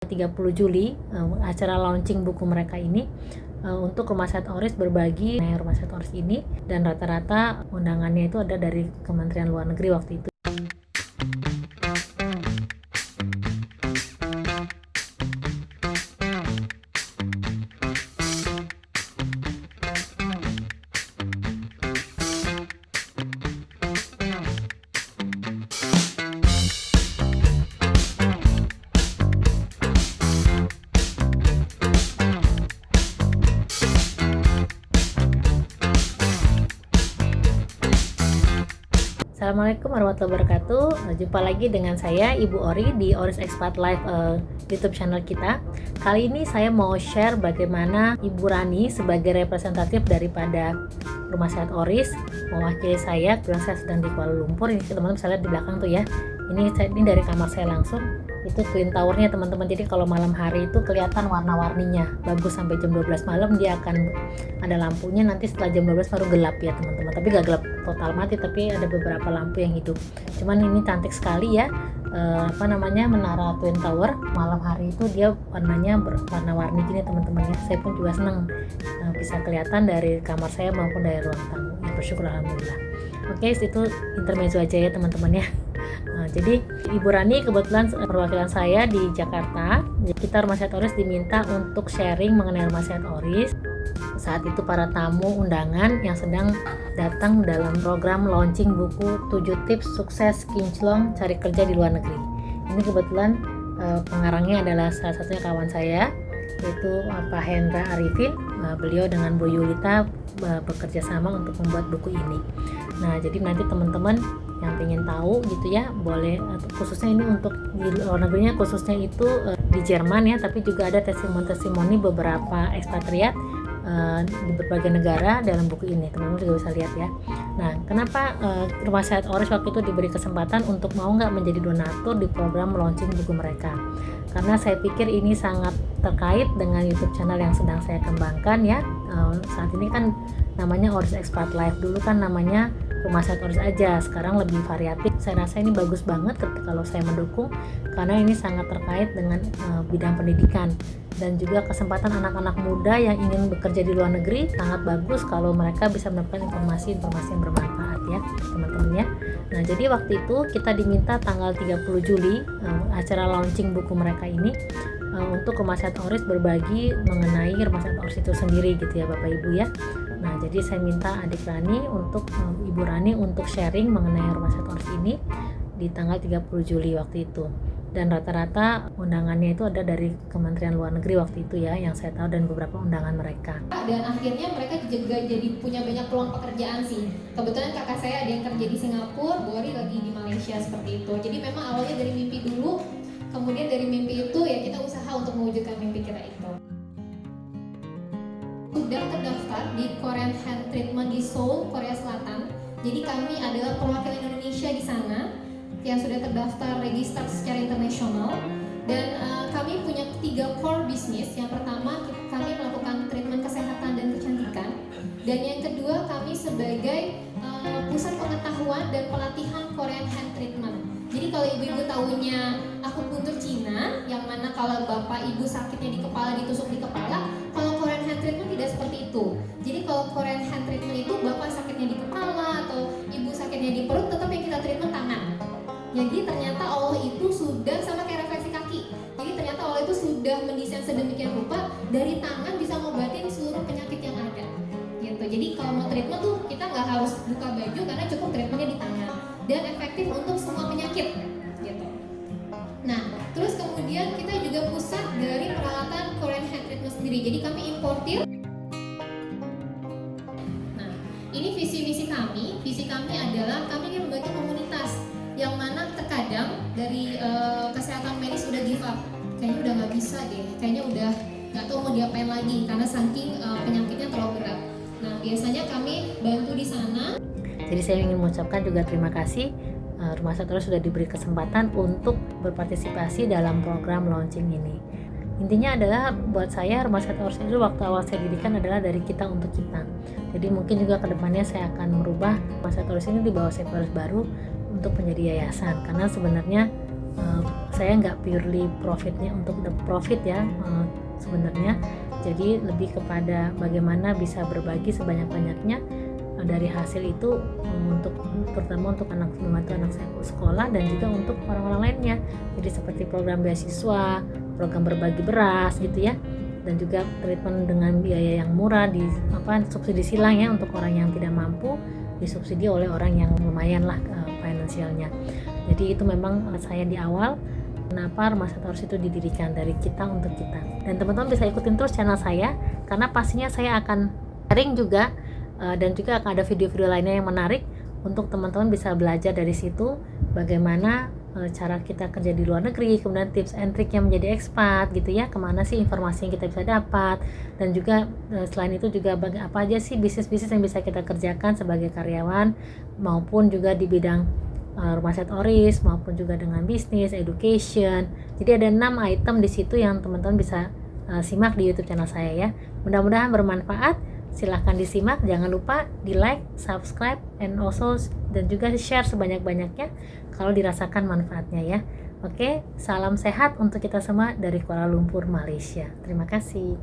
30 Juli acara launching buku mereka ini untuk Rumah Sakit Oris berbagi Rumah Sakit Oris ini, dan rata-rata undangannya itu ada dari Kementerian Luar Negeri waktu itu. Assalamualaikum warahmatullahi wabarakatuh. Jumpa lagi dengan saya Ibu Ori di Oris Expat Live YouTube channel kita. Kali ini saya mau share bagaimana Ibu Rani sebagai representatif daripada Rumah Sakit Oris mewakili saya. Kebetulan saya sedang di Kuala Lumpur. Ini teman-teman bisa lihat di belakang tuh ya. Ini dari kamar saya langsung. Itu Twin Towernya teman-teman. Jadi kalau malam hari itu kelihatan warna-warninya bagus sampai jam 12 malam. Dia akan ada lampunya, nanti setelah jam 12 baru gelap ya teman-teman. Tapi gak gelap total mati, tapi ada beberapa lampu yang hidup. Cuman ini cantik sekali ya. Menara Twin Tower malam hari itu dia warnanya berwarna-warni gini teman-teman ya. Saya pun juga senang bisa kelihatan dari kamar saya maupun dari ruang tamu. Ya, bersyukur alhamdulillah. Oke, itu intermezzo aja ya teman-teman ya. Jadi Ibu Rani kebetulan perwakilan saya di Jakarta. Kita Rumah Sakit Oris diminta untuk sharing mengenai Rumah Sakit Oris. Saat itu para tamu undangan yang sedang datang dalam program launching buku 7 tips sukses kinclong cari kerja di luar negeri. Ini kebetulan pengarangnya adalah salah satunya kawan saya, yaitu Pak Hendra Arifin. Beliau dengan Bu Yulita bekerja sama untuk membuat buku ini. Nah, jadi nanti teman-teman yang ingin tahu gitu ya, boleh, khususnya ini untuk di luar negerinya, khususnya itu di Jerman ya, tapi juga ada testimoni beberapa ekspatriat di berbagai negara dalam buku ini, teman-teman juga bisa lihat ya. Nah, kenapa Rumah Sakit Oris waktu itu diberi kesempatan untuk mau nggak menjadi donatur di program launching buku mereka? Karena saya pikir ini sangat terkait dengan YouTube channel yang sedang saya kembangkan ya. Saat ini kan namanya Oris Expat Live, dulu kan namanya Rumah Sakit Oris aja, sekarang lebih variatif. Saya rasa ini bagus banget kalau saya mendukung, karena ini sangat terkait dengan bidang pendidikan dan juga kesempatan anak-anak muda yang ingin bekerja di luar negeri. Sangat bagus kalau mereka bisa mendapatkan informasi-informasi yang bermanfaat ya teman-teman ya. Nah, jadi waktu itu kita diminta tanggal 30 Juli acara launching buku mereka ini untuk Rumah Sakit Oris berbagi mengenai Rumah Sakit Oris itu sendiri gitu ya Bapak Ibu ya. Nah, jadi saya minta adik Rani untuk Ibu Rani untuk sharing mengenai Rumah Sakit Oris ini di tanggal 30 Juli waktu itu. Dan rata-rata undangannya itu ada dari Kementerian Luar Negeri waktu itu ya, yang saya tahu, dan beberapa undangan mereka. Dan akhirnya mereka juga jadi punya banyak peluang pekerjaan sih. Kebetulan kakak saya ada yang kerja di Singapura, Bori lagi di Malaysia seperti itu. Jadi memang awalnya dari mimpi dulu, kemudian dari mimpi itu ya kita usaha untuk mewujudkan mimpi kita itu. Sudah terdaftar di Korean Hand Treatment di Seoul, Korea Selatan. Jadi kami adalah perwakilan Indonesia di sana yang sudah terdaftar register secara internasional, dan kami punya 3 core bisnis. Yang pertama, kami melakukan treatment kesehatan dan kecantikan, dan yang kedua kami sebagai pusat pengetahuan dan pelatihan Korean Hand Treatment. Jadi kalau ibu-ibu tahunya akupuntur Cina, yang mana kalau bapak ibu sakitnya di kepala ditusuk di kepala, kalau Korean Hand Treatment tidak seperti itu. Jadi kalau Korean Hand Treatment itu bapak sakitnya di kepala atau ibu sakitnya di perut, tetap yang kita treatment tangan. Jadi ternyata Allah itu sudah, sama kayak refleksi kaki. Jadi ternyata Allah itu sudah mendesain sedemikian rupa dari tangan bisa ngobatin seluruh penyakit yang ada. Gitu. Jadi kalau mau treatment tuh kita nggak harus buka baju karena cukup treatmentnya di tangan, dan efektif untuk semua penyakit. Gitu. Nah, terus kemudian kita juga pusat dari peralatan Korean Hand Treatment sendiri. Jadi kami importir. Nah, ini visi misi kami. Visi kami adalah kami ingin membantu komunitas yang mana terkadang dari kesehatan medis udah give up, kayaknya udah nggak bisa deh, kayaknya udah nggak tahu mau diapain lagi karena saking penyakitnya terlalu berat. Nah, biasanya kami bantu di sana. Jadi saya ingin mengucapkan juga terima kasih Rumah Sakit Oris sudah diberi kesempatan untuk berpartisipasi dalam program launching ini. Intinya adalah buat saya Rumah Sakit Oris itu waktu awal saya dirikan adalah dari kita untuk kita. Jadi mungkin juga kedepannya saya akan merubah Rumah Sakit Oris ini di bawah Sakit Oris baru untuk menjadi yayasan, karena sebenarnya saya nggak purely profitnya untuk the profit ya sebenarnya. Jadi lebih kepada bagaimana bisa berbagi sebanyak-banyaknya dari hasil itu untuk terutama untuk membantu anak saya sekolah dan juga untuk orang-orang lainnya. Jadi seperti program beasiswa, program berbagi beras gitu ya, dan juga treatment dengan biaya yang murah di subsidi silang ya untuk orang yang tidak mampu, disubsidi oleh orang yang lumayan lah finansialnya. Jadi itu memang saya di awal kenapa Rumah Sakit Oris itu didirikan, dari kita untuk kita. Dan teman-teman bisa ikutin terus channel saya karena pastinya saya akan sharing juga dan juga akan ada video-video lainnya yang menarik untuk teman-teman bisa belajar dari situ bagaimana cara kita kerja di luar negeri, kemudian tips and triknya menjadi expat gitu ya, kemana sih informasi yang kita bisa dapat, dan juga selain itu juga apa aja sih bisnis-bisnis yang bisa kita kerjakan sebagai karyawan maupun juga di bidang Rumah Sakit Oris maupun juga dengan bisnis, education. Jadi ada 6 item di situ yang teman-teman bisa simak di YouTube channel saya ya. Mudah-mudahan bermanfaat. Silahkan disimak, jangan lupa di like, subscribe, and also dan juga share sebanyak-banyaknya kalau dirasakan manfaatnya ya. Oke, salam sehat untuk kita semua dari Kuala Lumpur, Malaysia. Terima kasih.